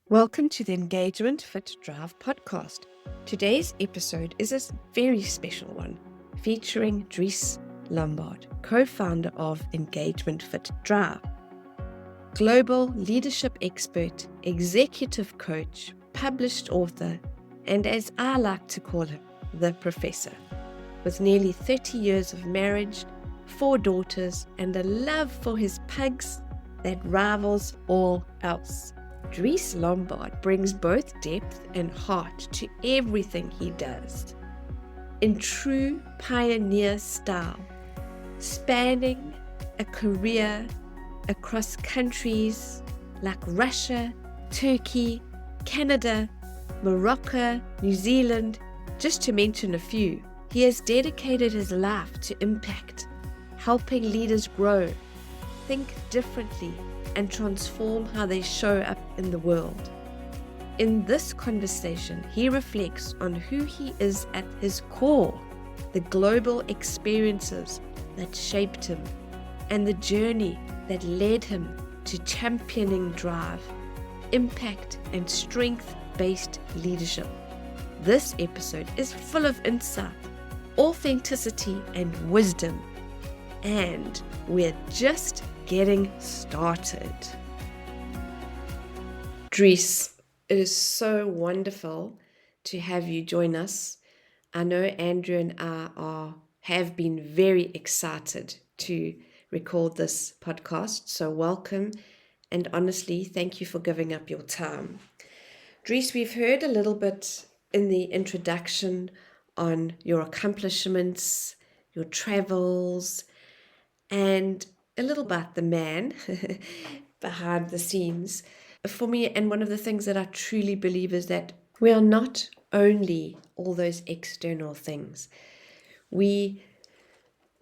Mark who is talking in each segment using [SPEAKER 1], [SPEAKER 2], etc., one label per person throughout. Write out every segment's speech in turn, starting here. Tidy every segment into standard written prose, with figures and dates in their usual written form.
[SPEAKER 1] Welcome to the EngagementFit DRIVE Podcast. Today's episode is a very special one, featuring Dries Lombaard, co-founder of EngagementFit DRIVE. Global leadership expert, executive coach, published author, and as I like to call him, the professor. With nearly 30 years of marriage, 4 daughters, and a love for his pugs that rivals all else. Dries Lombaard brings both depth and heart to everything he does. In true pioneer style, spanning a career across countries like Russia, Turkey, Canada, Morocco, New Zealand, just to mention a few, he has dedicated his life to impact, helping leaders grow, think differently, and transform how they show up in the world. In this conversation, he reflects on who he is at his core, the global experiences that shaped him, and the journey that led him to championing drive, impact, and strength-based leadership. This episode is full of insight, authenticity, and wisdom, and we're just getting started. Dries, it is so wonderful to have you join us. I know Andrew and I have been very excited to record this podcast, so welcome, and honestly, thank you for giving up your time. Dries, we've heard a little bit in the introduction on your accomplishments, your travels, and a little about the man behind the scenes. For me, and one of the things that I truly believe is that we are not only all those external things. We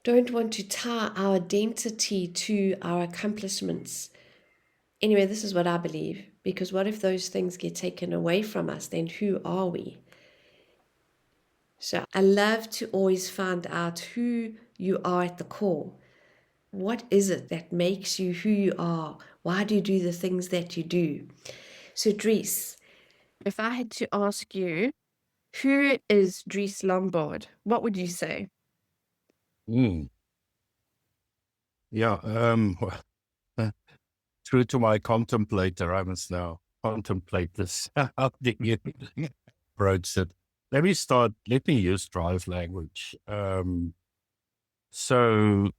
[SPEAKER 1] don't want to tie our identity to our accomplishments. Anyway, this is what I believe, because what if those things get taken away from us? Then who are we? So I love to always find out who you are at the core. What is it that makes you who you are? Why do you do the things that you do? So Dries, if I had to ask you, who is Dries Lombaard? What would you say?
[SPEAKER 2] Yeah, true to my contemplator, I must now contemplate this. How did you approach it? Let me use drive language. So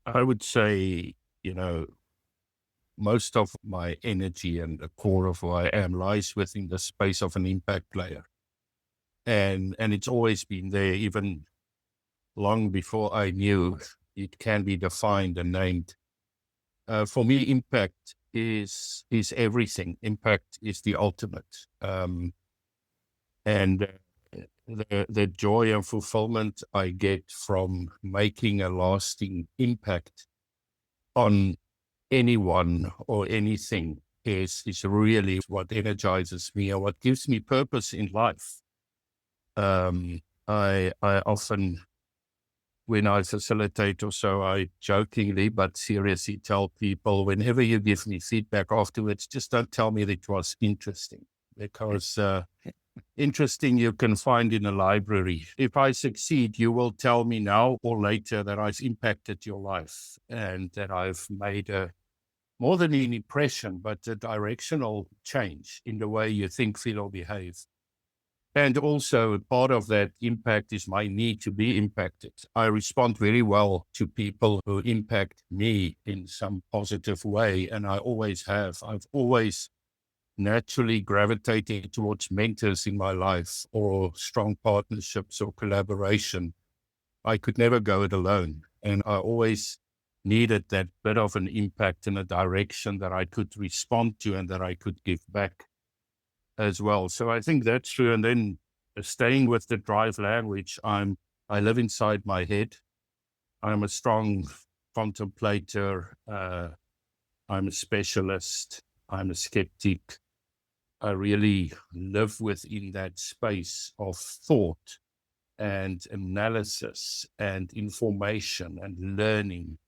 [SPEAKER 2] I would say, most of my energy and the core of who I am lies within the space of an impact player. And it's always been there, even long before I knew it can be defined and named. For me, impact is everything. Impact is the ultimate. And the joy and fulfillment I get from making a lasting impact on anyone or anything is really what energizes me and what gives me purpose in life. I often, when I facilitate or so, I jokingly but seriously tell people, whenever you give me feedback afterwards, just don't tell me that it was interesting, because interesting you can find in a library. If I succeed, you will tell me now or later that I've impacted your life and that I've made more than an impression, but a directional change in the way you think, feel, or behave. And also part of that impact is my need to be impacted. I respond very well to people who impact me in some positive way, and I always have. I've always naturally gravitated towards mentors in my life or strong partnerships or collaboration. I could never go it alone, and I always needed that bit of an impact in a direction that I could respond to and that I could give back as well. So I think that's true. And then staying with the drive language, I live inside my head. I'm a strong contemplator. I'm a specialist. I'm a skeptic. I really live within that space of thought and analysis and information and learning.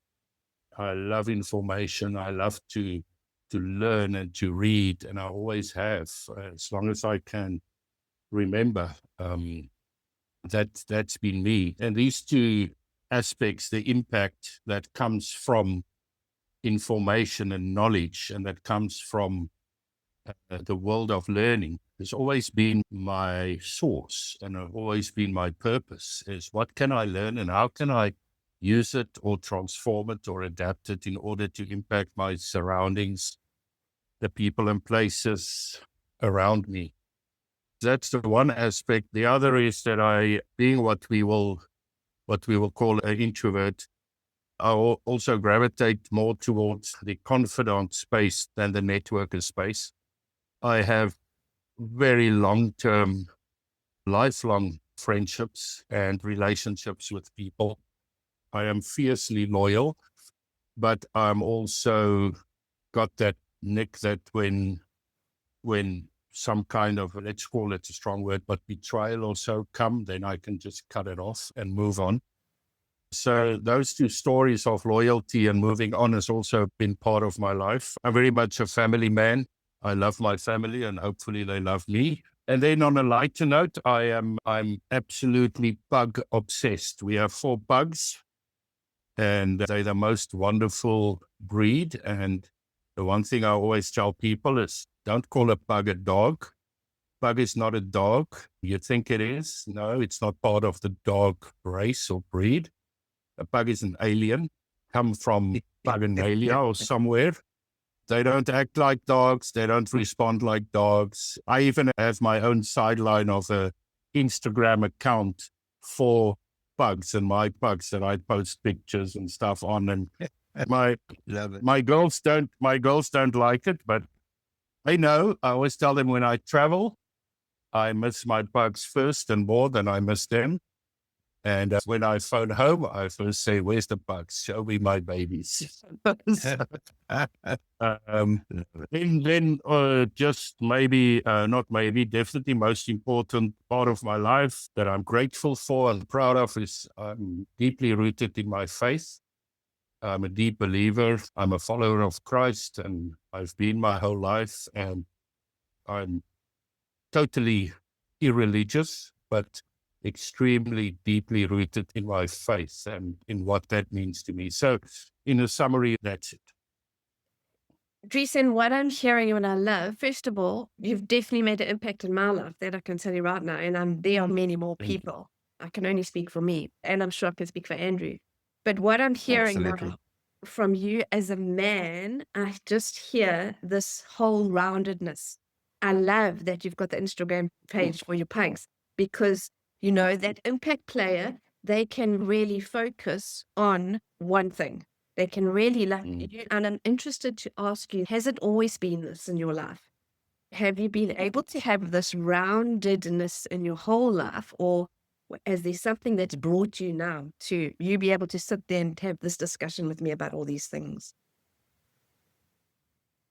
[SPEAKER 2] I love information. I love to to learn and to read, and I always have, as long as I can remember. That's been me. And these two aspects, the impact that comes from information and knowledge, and that comes from the world of learning, has always been my source and have always been my purpose, is what can I learn and how can I use it or transform it or adapt it in order to impact my surroundings, the people and places around me. That's the one aspect. The other is that being what we will call an introvert, I also gravitate more towards the confidant space than the networker space. I have very long-term, lifelong friendships and relationships with people. I am fiercely loyal, but I'm also got that nick that when some kind of, let's call it a strong word, but betrayal or so come, then I can just cut it off and move on. So those two stories of loyalty and moving on has also been part of my life. I'm very much a family man. I love my family and hopefully they love me. And then on a lighter note, I'm absolutely bug obsessed. We have 4 bugs and they're the most wonderful breed. And the one thing I always tell people is don't call a bug a dog. Bug is not a dog. You think it is. No, it's not part of the dog race or breed. A bug is an alien, come from Buganalia or somewhere. They don't act like dogs. They don't respond like dogs. I even have my own sideline of a Instagram account for bugs and my bugs that I post pictures and stuff on. And my girls don't like it, but I know. I always tell them when I travel, I miss my bugs first and more than I miss them. And when I phone home, I first say, "Where's the bugs? Show me my babies." Then just maybe, not maybe, definitely most important part of my life that I'm grateful for and proud of is I'm deeply rooted in my faith. I'm a deep believer. I'm a follower of Christ, and I've been my whole life. And I'm totally irreligious, but extremely deeply rooted in my faith and in what that means to me. So in a summary, that's it.
[SPEAKER 1] Dries, and what I'm hearing and what I love, first of all, you've definitely made an impact in my life, that I can tell you right now. And there are many more people. I can only speak for me, and I'm sure I can speak for Andrew. But what I'm hearing now from you as a man, I just hear this whole roundedness. I love that you've got the Instagram page for your pugs, because you know that impact player, they can really focus on one thing. They can really love you. And I'm interested to ask you, has it always been this in your life? Have you been able to have this roundedness in your whole life, or is there something that's brought you now to you be able to sit there and have this discussion with me about all these things?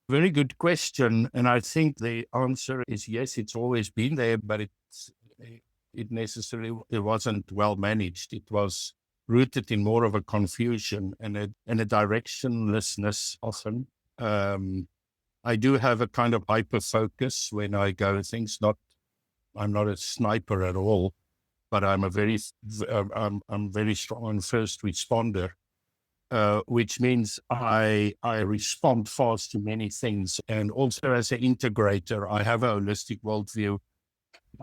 [SPEAKER 2] Very good question. And I think the answer is yes, it's always been there, but it wasn't well managed. It was rooted in more of a confusion and a directionlessness often. I do have a kind of hyper focus when I go things. I'm not a sniper at all, but I'm very strong on first responder, which means I respond fast to many things. And also as an integrator, I have a holistic worldview.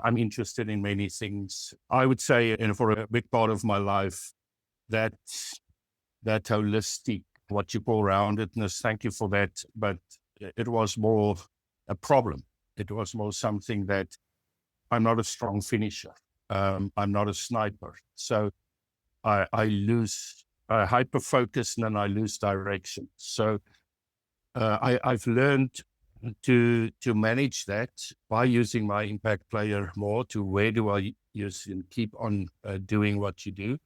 [SPEAKER 2] I'm interested in many things. I would say, and for a big part of my life, that holistic, what you call roundedness, thank you for that, but it was more a problem. It was more something that I'm not a strong finisher. I'm not a sniper. So I lose hyper-focus and then I lose direction. So I've learned to manage that by using my impact player more to where do I use and keep on doing what you do.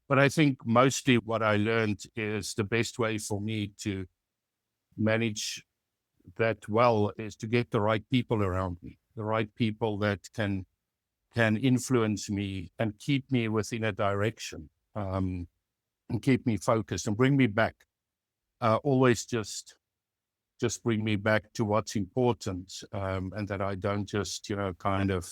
[SPEAKER 2] But I think mostly what I learned is the best way for me to manage that well is to get the right people around me, the right people that can influence me and keep me within a direction, and keep me focused and bring me back. Always just just bring me back to what's important, and that I don't just, kind of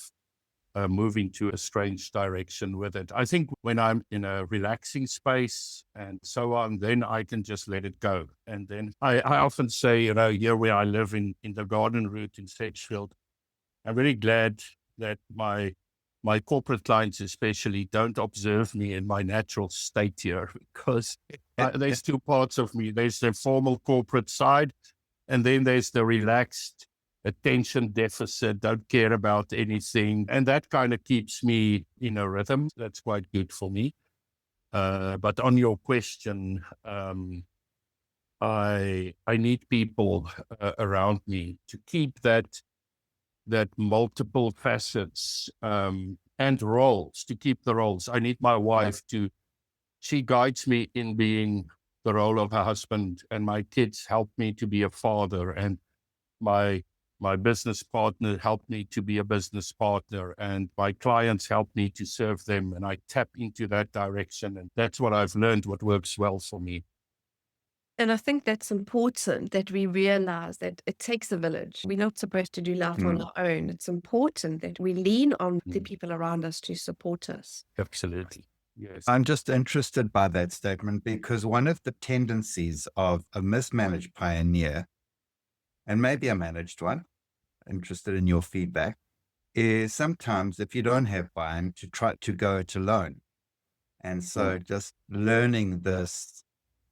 [SPEAKER 2] move into a strange direction with it. I think when I'm in a relaxing space and so on, then I can just let it go. And then I often say, here where I live in the garden route in Sedgefield, I'm very glad that my corporate clients especially don't observe me in my natural state here, because there's two parts of me. There's the formal corporate side, and then there's the relaxed attention deficit, don't care about anything. And that kind of keeps me in a rhythm. That's quite good for me. But on your question, I need people around me to keep that multiple facets and roles, to keep the roles. I need my wife she guides me in being the role of a husband, and my kids help me to be a father, and my business partner helped me to be a business partner, and my clients help me to serve them, and I tap into that direction. And that's what I've learned, what works well for me.
[SPEAKER 1] And I think that's important, that we realize that it takes a village. We're not supposed to do life on our own. It's important that we lean on the people around us to support us.
[SPEAKER 2] Absolutely. Yes.
[SPEAKER 3] I'm just interested by that statement, because one of the tendencies of a mismanaged pioneer, and maybe a managed one, interested in your feedback, is sometimes, if you don't have buy-in, to try to go it alone. And so just learning this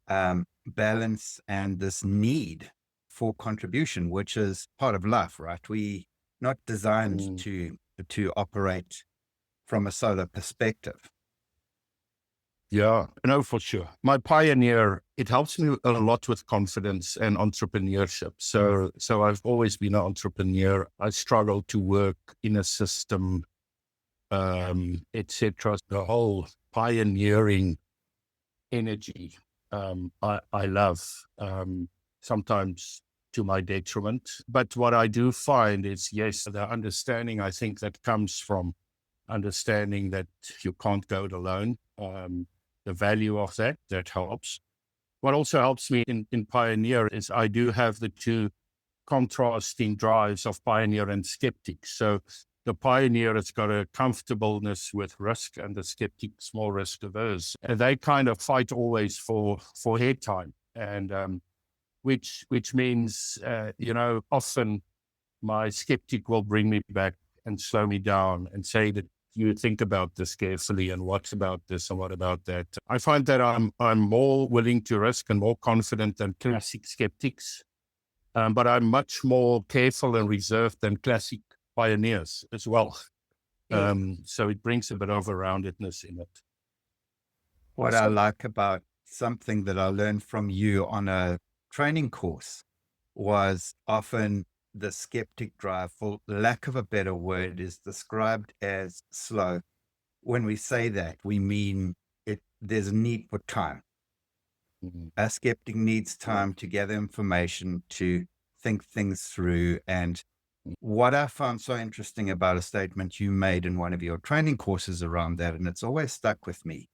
[SPEAKER 3] balance and this need for contribution, which is part of life, right? We not designed to operate from a solo perspective.
[SPEAKER 2] Yeah, no, for sure. My pioneer, it helps me a lot with confidence and entrepreneurship. So I've always been an entrepreneur. I struggle to work in a system, etc. The whole pioneering energy, I love, sometimes to my detriment. But what I do find is, yes, the understanding, I think, that comes from understanding that you can't go it alone. The value of that helps. What also helps me in Pioneer is I do have the two contrasting drives of Pioneer and Skeptic. So the Pioneer has got a comfortableness with risk, and the Skeptic more risk averse. And they kind of fight always for head time. And which means, often my Skeptic will bring me back and slow me down and say that you think about this carefully, and what about this and what about that. I find that I'm more willing to risk and more confident than classic skeptics, but I'm much more careful and reserved than classic pioneers as well. So it brings a bit of a roundedness in it.
[SPEAKER 3] What I like about something that I learned from you on a training course was often the skeptic drive, for lack of a better word, is described as slow. When we say that, we mean there's a need for time. A skeptic needs time to gather information, to think things through. And what I found so interesting about a statement you made in one of your training courses around that, and it's always stuck with me,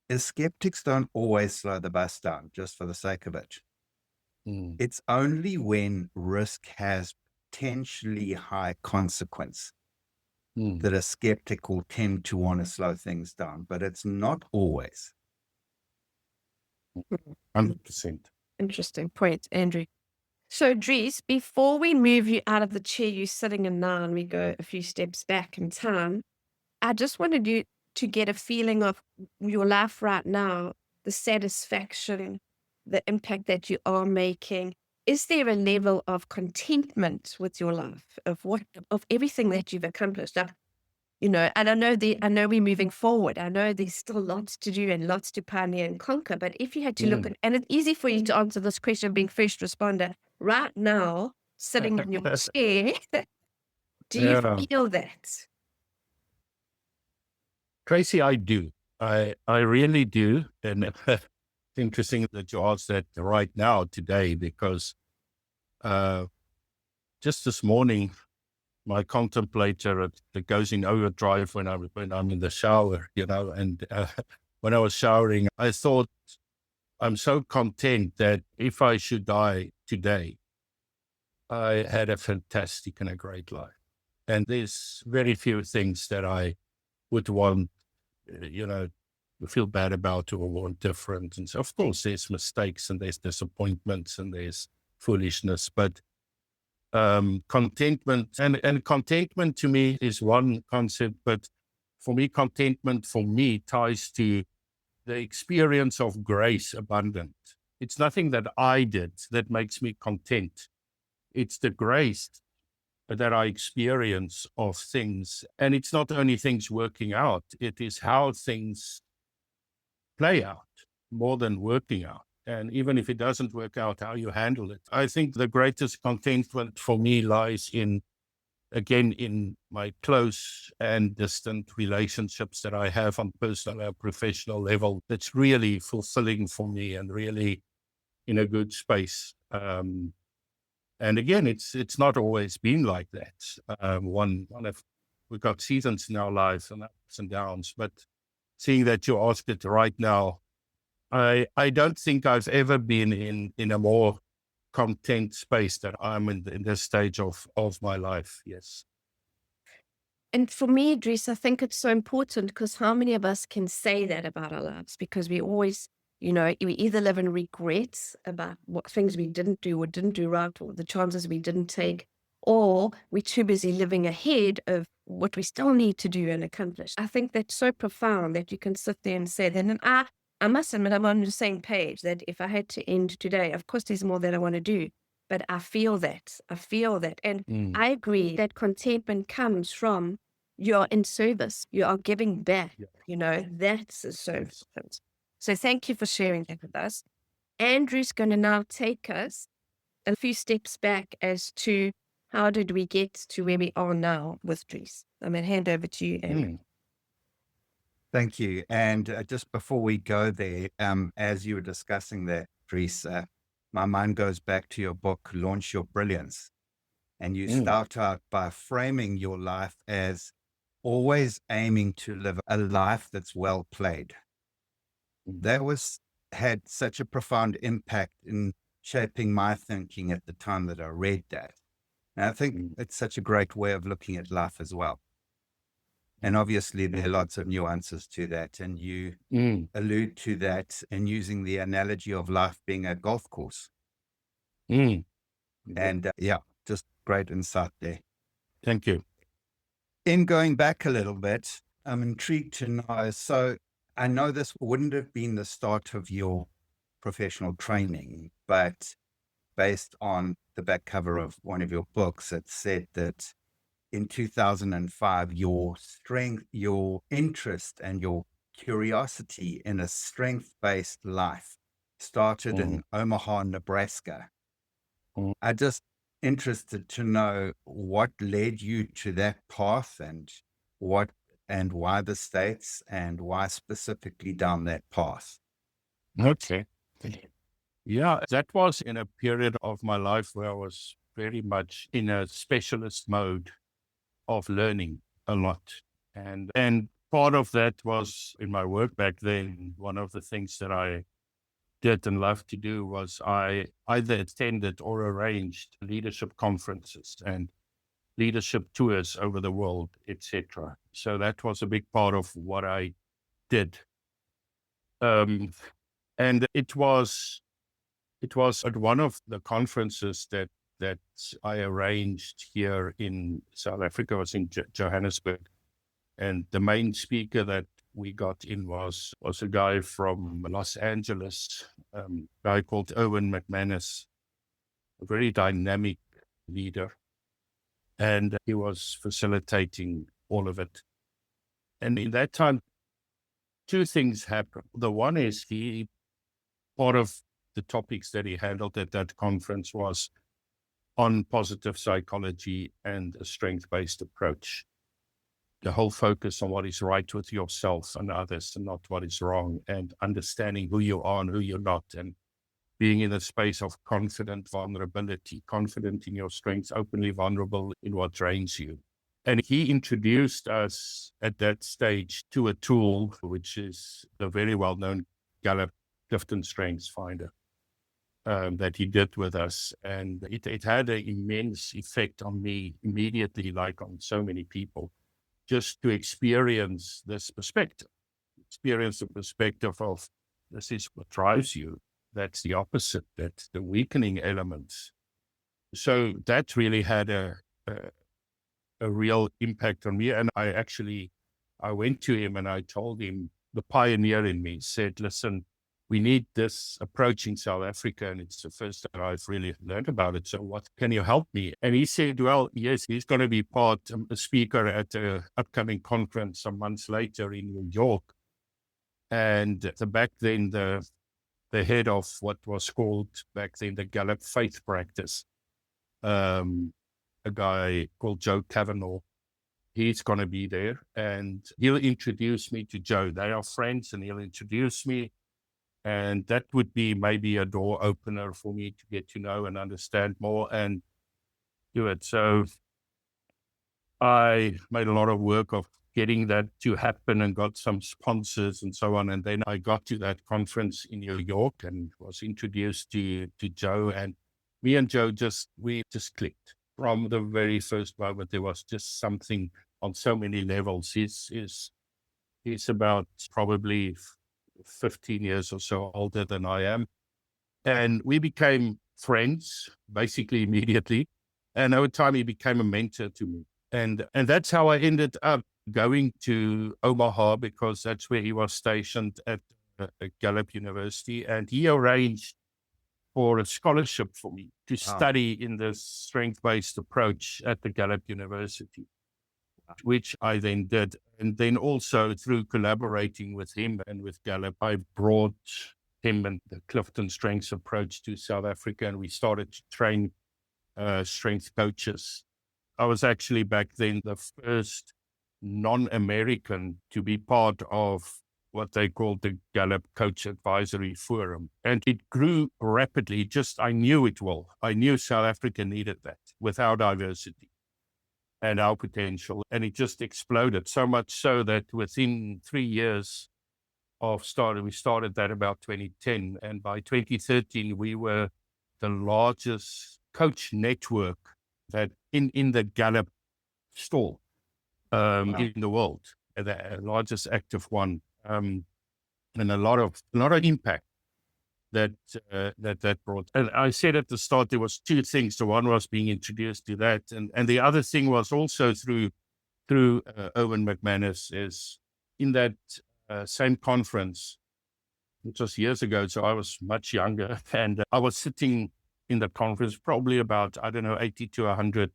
[SPEAKER 3] is skeptics don't always slow the bus down just for the sake of it. It's only when risk has potentially high consequence that a skeptic will tend to want to slow things down, but it's not always.
[SPEAKER 2] 100%.
[SPEAKER 1] Interesting point, Andrew. So, Dries, before we move you out of the chair you're sitting in now and we go a few steps back in time, I just wanted you to get a feeling of your life right now, the satisfaction, the impact that you are making. Is there a level of contentment with your life, of everything that you've accomplished? And I know we're moving forward. I know there's still lots to do and lots to pioneer and conquer. But if you had to look at, and it's easy for you to answer this question being first responder right now, sitting in your chair, do you feel that?
[SPEAKER 2] Tracy, I do. I really do. And it's interesting that you asked that right now today, because just this morning, my contemplator that goes in overdrive when I'm in the shower, and when I was showering, I thought, I'm so content that if I should die today, I had a fantastic and a great life. And there's very few things that I would want, feel bad about or want different. And so, of course, there's mistakes and there's disappointments and there's foolishness, but contentment and contentment to me is one concept, but for me, contentment for me ties to the experience of grace abundant. It's nothing that I did that makes me content. It's the grace that I experience of things. And it's not only things working out, it is how things play out more than working out. And even if it doesn't work out, how you handle it. I think the greatest contentment for me lies in my close and distant relationships that I have on personal and professional level. That's really fulfilling for me and really in a good space. And again, it's not always been like that. We've got seasons in our lives and ups and downs, but seeing that you asked it right now, I don't think I've ever been in a more content space that I'm in this stage of my life. Yes.
[SPEAKER 1] And for me, Dries, I think it's so important because how many of us can say that about our lives? Because we always, we either live in regrets about what things we didn't do or didn't do right, or the chances we didn't take, or we're too busy living ahead of what we still need to do and accomplish. I think that's so profound that you can sit there and say that. And I must admit, I'm on the same page that if I had to end today, of course, there's more that I want to do, but I feel that. And I agree that contentment comes from you're in service, you are giving back, that's so important. So thank you for sharing that with us. Andrew's going to now take us a few steps back as to how did we get to where we are now with Dries. I'm going to hand over to you, Andrew.
[SPEAKER 3] Thank you. And just before we go there, as you were discussing that, Dries, my mind goes back to your book, Launch Your Brilliance. And you start out by framing your life as always aiming to live a life that's well played. That had such a profound impact in shaping my thinking at the time that I read that. And I think it's such a great way of looking at life as well. And obviously there are lots of nuances to that. And you allude to that in using the analogy of life being a golf course. And just great insight there.
[SPEAKER 2] Thank you.
[SPEAKER 3] In going back a little bit, I'm intrigued to know, so I know this wouldn't have been the start of your professional training, but based on the back cover of one of your books, it said that in 2005, your strength, your interest and your curiosity in a strength-based life started in Omaha, Nebraska. I just interested to know what led you to that path and why the States and why specifically down that path.
[SPEAKER 2] Okay. Yeah, that was in a period of my life where I was very much in a specialist mode of learning a lot. And part of that was in my work back then. One of the things that I did and loved to do was I either attended or arranged leadership conferences and leadership tours over the world, etc. So that was a big part of what I did. And it was at one of the conferences that I arranged here in South Africa, was in Johannesburg. And the main speaker that we got in was a guy from Los Angeles, a guy called Owen McManus, a very dynamic leader. And he was facilitating all of it. And in that time, two things happened. The one is part of the topics that he handled at that conference was on positive psychology and a strength-based approach. The whole focus on what is right with yourself and others and not what is wrong, and understanding who you are and who you're not, and being in a space of confident vulnerability, confident in your strengths, openly vulnerable in what drains you. And he introduced us at that stage to a tool, which is the very well-known Gallup Clifton Strengths Finder. that he did with us. And it had an immense effect on me immediately, like on so many people, just to experience this perspective, experience the perspective of this is what drives you. That's the opposite. That's the weakening elements. So that really had a real impact on me. And I went to him and I told him, the pioneer in me said, listen, we need this approach in South Africa. And it's the first time I've really learned about it. So what can you help me? And he said, well, yes, he's going to be a speaker at an upcoming conference some months later in New York. And back then, the head of what was called back then the Gallup Faith Practice, a guy called Joe Cavanaugh, he's going to be there and he'll introduce me to Joe. They are friends and he'll introduce me. And that would be maybe a door opener for me to get to know and understand more and do it. So I made a lot of work of getting that to happen and got some sponsors and so on. And then I got to that conference in New York and was introduced to Joe. And me and Joe we just clicked from the very first moment. There was just something on so many levels. He's about probably 15 years or so older than I am. And we became friends basically immediately. And over time, he became a mentor to me. And that's how I ended up going to Omaha, because that's where he was stationed at Gallup University. And he arranged for a scholarship for me to study in this strength-based approach at the Gallup University, which I then did. And then also through collaborating with him and with Gallup, I brought him and the Clifton Strengths approach to South Africa, and we started to train strength coaches. I was actually back then the first non-American to be part of what they called the Gallup Coach Advisory Forum. And it grew rapidly. I knew it will. I knew South Africa needed that with our diversity and our potential. And it just exploded, so much so that within 3 years we started that about 2010. And by 2013, we were the largest coach network that in the Gallup store in the world, the largest active one, and a lot of impact that brought. And I said at the start there was two things. The one was being introduced to that, and the other thing was also through Owen McManus. Is in that same conference, which was years ago, so I was much younger, and I was sitting in the conference, probably about 80 to 100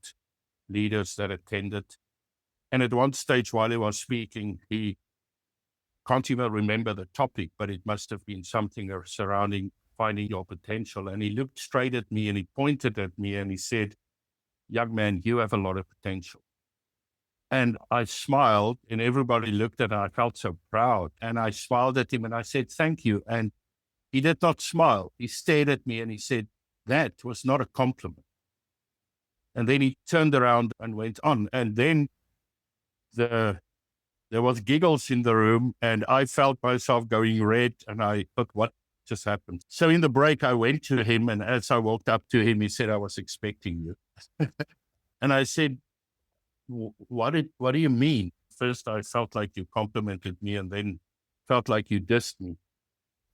[SPEAKER 2] leaders that attended. And at one stage while he was speaking, he can't even remember the topic, but it must have been something surrounding finding your potential. And he looked straight at me and he pointed at me and he said, young man, you have a lot of potential. And I smiled and everybody looked at it. I felt so proud. And I smiled at him and I said, thank you. And he did not smile. He stared at me and he said, that was not a compliment. And then he turned around and went on. And then there was giggles in the room and I felt myself going red and I thought, what just happened? So in the break, I went to him and as I walked up to him, he said, I was expecting you. And I said, what do you mean? First, I felt like you complimented me and then felt like you dissed me.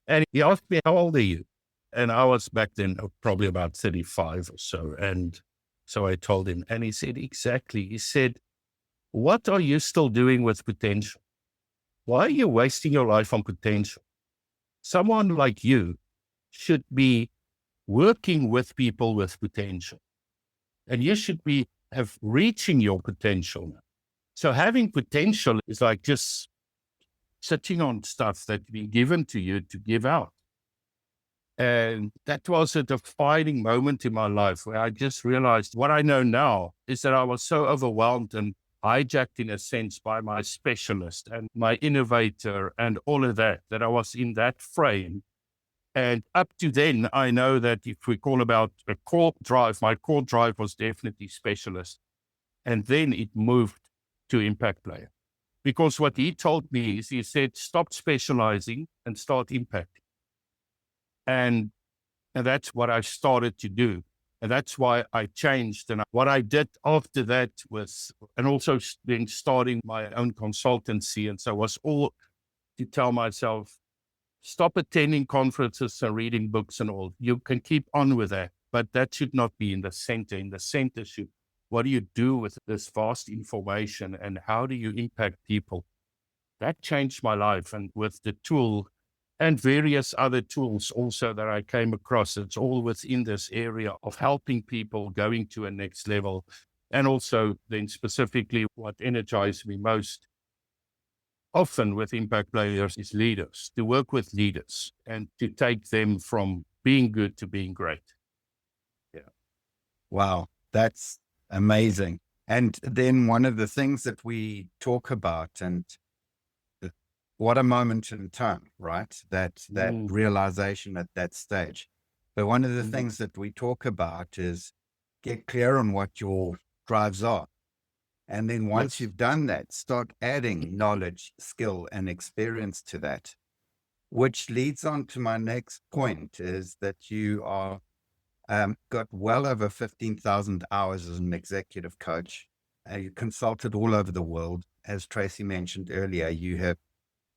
[SPEAKER 2] And he asked me, how old are you? And I was back then probably about 35 or so. And so I told him and he said, exactly. He said, what are you still doing with potential? Why are you wasting your life on potential? Someone like you should be working with people with potential. And you should be reaching your potential now. So having potential is like just sitting on stuff that's been given to you to give out. And that was a defining moment in my life where I just realized what I know now is that I was so overwhelmed and hijacked in a sense by my specialist and my innovator and all of that I was in that frame. And up to then, I know that if we call about a core drive, my core drive was definitely specialist. And then it moved to impact player. Because what he told me is he said, stop specializing and start impacting. And And that's what I started to do. And that's why I changed. And what I did after that was, and also then starting my own consultancy. And so was all to tell myself, stop attending conferences and reading books and all. You can keep on with that, but that should not be in the center. In the center should, what do you do with this vast information and how do you impact people? That changed my life. And with the tool and various other tools also that I came across, it's all within this area of helping people going to a next level. And also then specifically what energized me most often with impact players is leaders, to work with leaders and to take them from being good to being great. Yeah.
[SPEAKER 3] Wow, that's amazing. And then one of the things that we talk about, and what a moment in time, right? That realization at that stage. But one of the things that we talk about is get clear on what your drives are. And then once you've done that, start adding knowledge, skill, and experience to that, which leads on to my next point is that you are got well over 15,000 hours as an executive coach. You consulted all over the world. As Tracy mentioned earlier, you have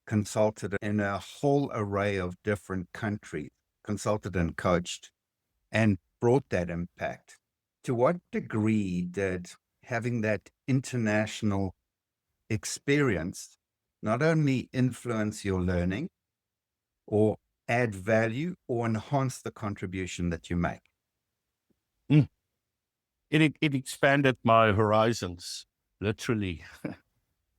[SPEAKER 3] consulted in a whole array of different countries, consulted and coached, and brought that impact. To what degree did having that international experience not only influence your learning or add value or enhance the contribution that you make?
[SPEAKER 2] It expanded my horizons, literally,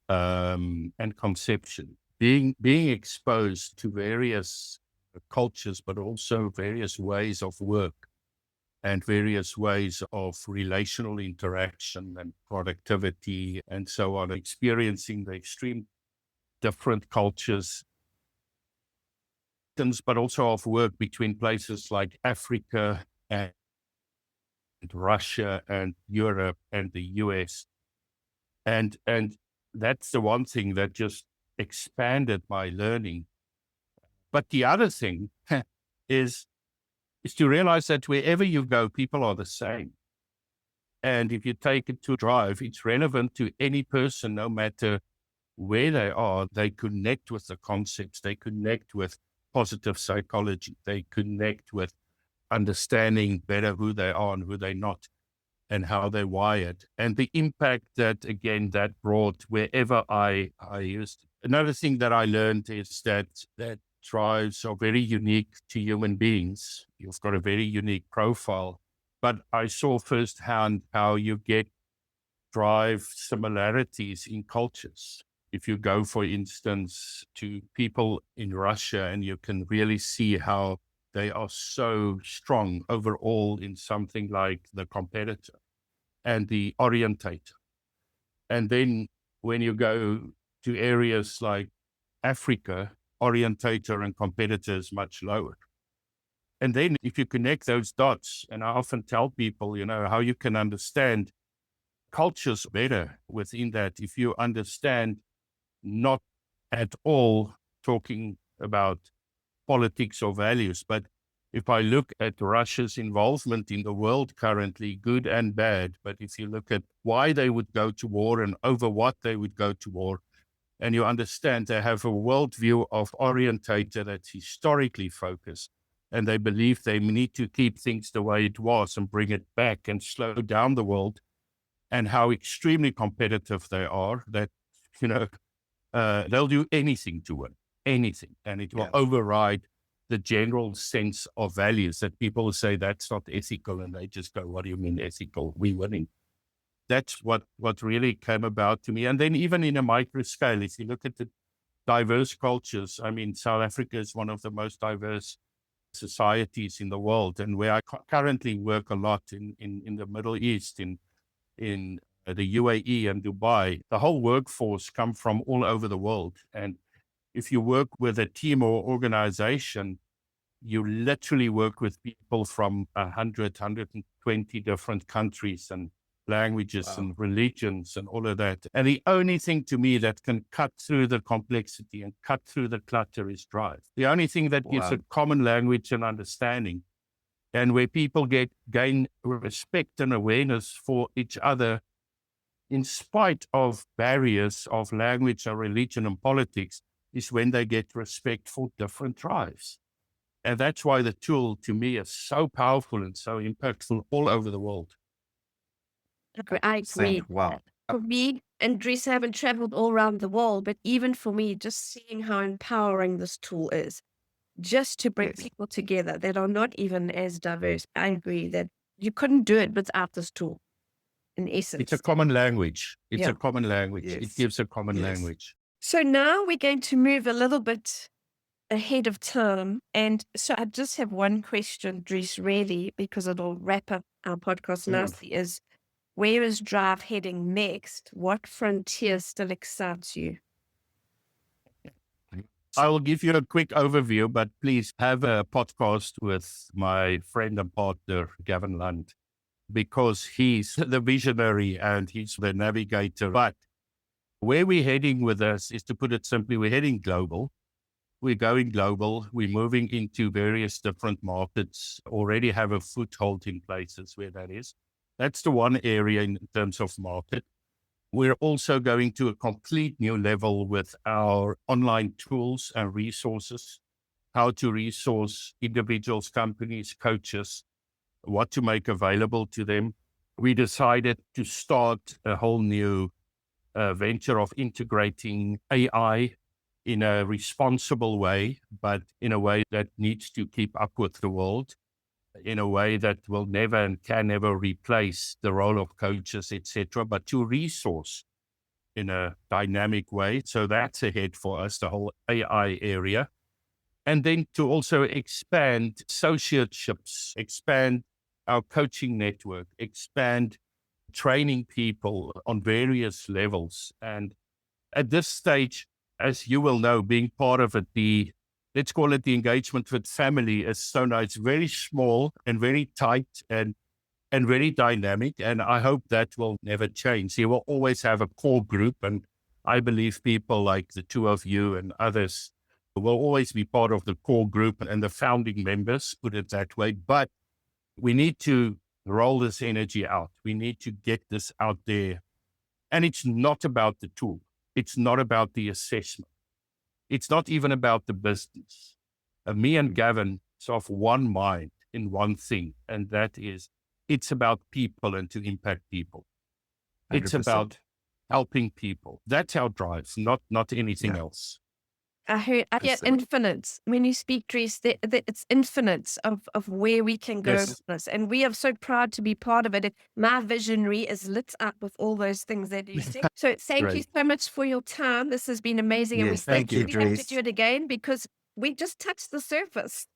[SPEAKER 2] and conception. Being exposed to various cultures, but also various ways of work and various ways of relational interaction and productivity and so on, experiencing the extreme different cultures, but also of work between places like Africa and Russia and Europe and the US. And that's the one thing that just expanded my learning. But the other thing is to realize that wherever you go, people are the same. And if you take it to drive, it's relevant to any person, no matter where they are. They connect with the concepts, they connect with positive psychology, they connect with understanding better who they are and who they're not and how they're wired. And the impact that, again, that brought wherever I used. Another thing that I learned is that drives are very unique to human beings. You've got a very unique profile. But I saw firsthand how you get drive similarities in cultures. If you go, for instance, to people in Russia, and you can really see how they are so strong overall in something like the competitor and the orientator. And then when you go to areas like Africa, orientator and competitor is much lower. And then if you connect those dots, and I often tell people, how you can understand cultures better within that, if you understand not at all talking about politics or values, but if I look at Russia's involvement in the world currently, good and bad, but if you look at why they would go to war and over what they would go to war, and you understand they have a worldview of orientator that's historically focused, and they believe they need to keep things the way it was and bring it back and slow down the world, and how extremely competitive they are, that, they'll do anything to win, anything, and it will override the general sense of values that people say that's not ethical, and they just go, what do you mean ethical? We're winning. That's what really came about to me. And then even in a micro scale, if you look at the diverse cultures, South Africa is one of the most diverse societies in the world, and where I currently work a lot in the Middle East, in the UAE and Dubai, the whole workforce come from all over the world. And if you work with a team or organization, you literally work with people from 120 different countries and languages and religions and all of that. And the only thing to me that can cut through the complexity and cut through the clutter is drive. The only thing that gives a common language and understanding and where people gain respect and awareness for each other in spite of barriers of language or religion and politics, is when they get respect for different tribes. And that's why the tool, to me, is so powerful and so impactful all over the world.
[SPEAKER 1] I agree.
[SPEAKER 3] Wow.
[SPEAKER 1] For me, and Dries, haven't traveled all around the world, but even for me, just seeing how empowering this tool is, just to bring people together that are not even as diverse. I agree that you couldn't do it without this tool, in essence.
[SPEAKER 2] It's a common language. It's
[SPEAKER 1] Yeah.
[SPEAKER 2] a common language.
[SPEAKER 3] Yes.
[SPEAKER 2] It gives a common
[SPEAKER 3] Yes.
[SPEAKER 2] language.
[SPEAKER 1] So now we're going to move a little bit ahead of time. And so I just have one question, Dries, really, because it'll wrap up our podcast nicely, is where is Drive heading next? What frontier still excites you?
[SPEAKER 2] I will give you a quick overview, but please have a podcast with my friend and partner, Gavin Lund, because he's the visionary and he's the navigator. But where we're heading with this is, to put it simply, we're heading global. We're going global. We're moving into various different markets, already have a foothold in places where that is. That's the one area in terms of market. We're also going to a complete new level with our online tools and resources, how to resource individuals, companies, coaches, what to make available to them. We decided to start a whole new venture of integrating AI in a responsible way, but in a way that needs to keep up with the world, in a way that will never and can never replace the role of coaches, etc., but to resource in a dynamic way. So that's ahead for us, the whole AI area. And then to also expand associateships, expand our coaching network, expand training people on various levels. And at this stage, as you will know, being part of it, let's call it the EngagementFit family, is so nice. It's very small and very tight and very dynamic. And I hope that will never change. You will always have a core group. And I believe people like the two of you and others will always be part of the core group and the founding members, put it that way. But we need to roll this energy out. We need to get this out there. And it's not about the tool. It's not about the assessment. It's not even about the business. Me and Gavin are of one mind in one thing, and that is, it's about people and to impact people. 100%. It's about helping people. That's our drive, not anything else.
[SPEAKER 1] I hear infinite. When you speak, Dries, it's infinite of where we can go with this. And we are so proud to be part of it. My visionary is lit up with all those things that you said. So thank you so much for your time. This has been amazing.
[SPEAKER 3] Yes,
[SPEAKER 1] and we
[SPEAKER 3] thank you,
[SPEAKER 1] have
[SPEAKER 3] Dries.
[SPEAKER 1] to do it again because we just touched the surface.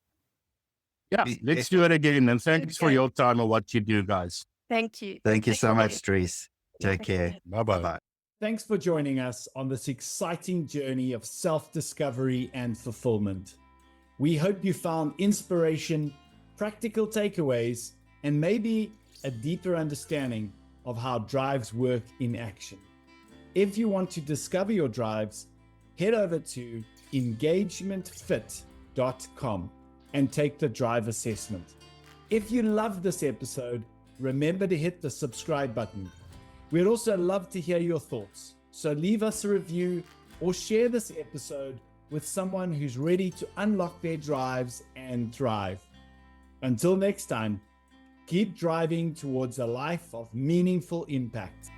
[SPEAKER 2] Yeah, let's do it again. And thanks for your time and what you do, guys.
[SPEAKER 1] Thank you.
[SPEAKER 3] Thank you so much, Dries. Take care.
[SPEAKER 2] Bye-bye.
[SPEAKER 4] Thanks for joining us on this exciting journey of self-discovery and fulfillment. We hope you found inspiration, practical takeaways, and maybe a deeper understanding of how drives work in action. If you want to discover your drives, head over to EngagementFit.com and take the drive assessment. If you loved this episode, remember to hit the subscribe button. We'd also love to hear your thoughts, so leave us a review or share this episode with someone who's ready to unlock their drives and thrive. Until next time, keep driving towards a life of meaningful impact.